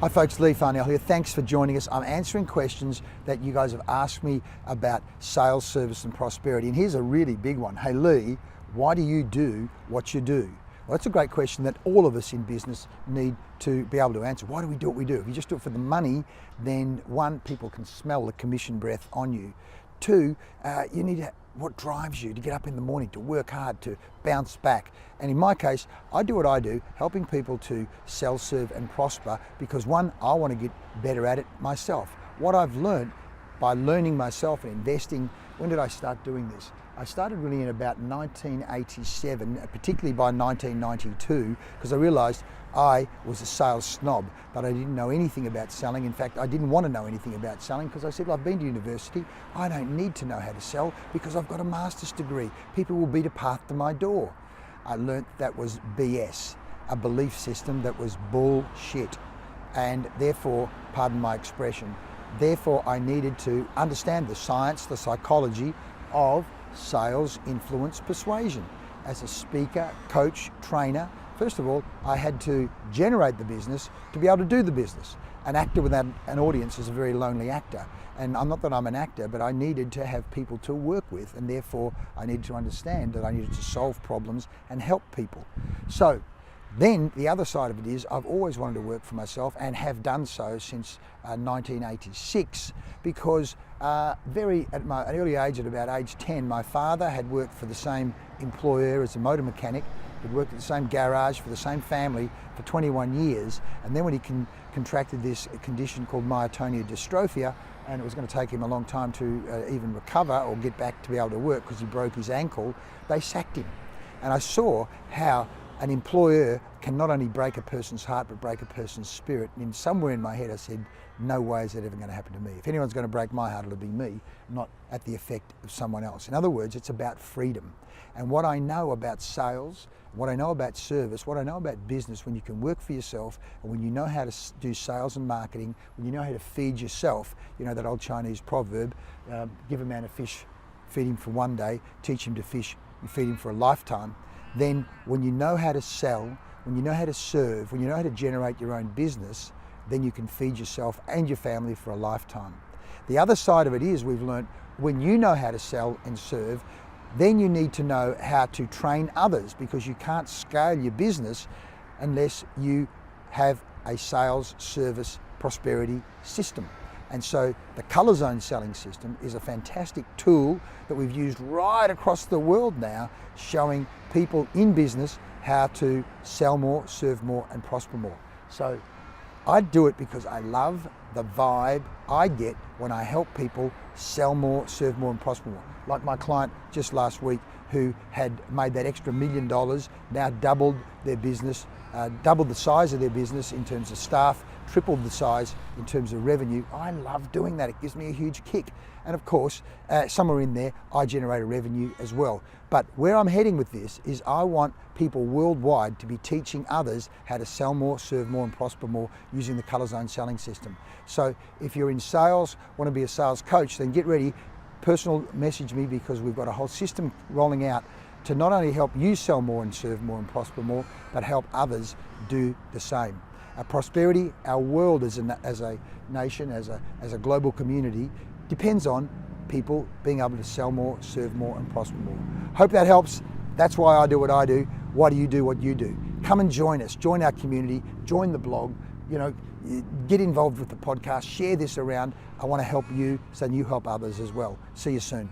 Hi folks, Lee Farnell here. Thanks for joining us. I'm answering questions that you guys have asked me about sales, service and prosperity. And here's a really big one. Hey Lee, why do you do what you do? Well, that's a great question that all of us in business need to be able to answer. Why do we do what we do? If you just do it for the money, then one, people can smell the commission breath on you. Two, you need what drives you to get up in the morning, to work hard, to bounce back. And in my case, I do what I do, helping people to sell, serve and prosper because one, I want to get better at it myself. What I've learned by learning myself and investing, when did I start doing this? I started really in about 1987, particularly by 1992, because I realized I was a sales snob, but I didn't know anything about selling. In fact, I didn't want to know anything about selling because I said, well, I've been to university. I don't need to know how to sell because I've got a master's degree. People will beat a path to my door. I learnt that was BS, a belief system that was bullshit. And therefore, pardon my expression, therefore I needed to understand the science, the psychology of sales, influence, persuasion. As a speaker, coach, trainer, first of all, I had to generate the business to be able to do the business. An actor without an audience is a very lonely actor. And I'm not that I'm an actor, but I needed to have people to work with, and therefore I needed to understand that I needed to solve problems and help people. So then the other side of it is I've always wanted to work for myself and have done so since 1986 because at my early age, at about age 10, my father had worked for the same employer as a motor mechanic. He'd worked at the same garage for the same family for 21 years. And then when he contracted this condition called myotonia dystrophia, and it was going to take him a long time to even recover or get back to be able to work because he broke his ankle, they sacked him. And I saw how an employer can not only break a person's heart, but break a person's spirit. And somewhere in my head I said, no way is that ever going to happen to me. If anyone's going to break my heart, it'll be me, not at the effect of someone else. In other words, it's about freedom. And what I know about sales, what I know about service, what I know about business, when you can work for yourself and when you know how to do sales and marketing, when you know how to feed yourself, you know that old Chinese proverb, give a man a fish, feed him for one day, teach him to fish, you feed him for a lifetime. Then when you know how to sell, when you know how to serve, when you know how to generate your own business, then you can feed yourself and your family for a lifetime. The other side of it is we've learned when you know how to sell and serve, then you need to know how to train others because you can't scale your business unless you have a sales, service, prosperity system. And so the color zone selling system is a fantastic tool that we've used right across the world now, showing people in business how to sell more, serve more, and prosper more. So I do it because I love the vibe I get when I help people sell more, serve more, and prosper more. Like my client just last week who had made that extra $1 million, now doubled their business, doubled the size of their business in terms of staff, tripled the size in terms of revenue. I love doing that. It gives me a huge kick. And of course, somewhere in there, I generate a revenue as well. But where I'm heading with this is I want people worldwide to be teaching others how to sell more, serve more, and prosper more using the color zone selling system. So if you're in sales, want to be a sales coach, then get ready, personal message me because we've got a whole system rolling out to not only help you sell more and serve more and prosper more, but help others do the same. Our prosperity, our world as a nation, as a global community, depends on people being able to sell more, serve more, and prosper more. Hope that helps. That's why I do what I do. Why do you do what you do? Come and join us. Join our community. Join the blog. You know, get involved with the podcast. Share this around. I want to help you so you help others as well. See you soon.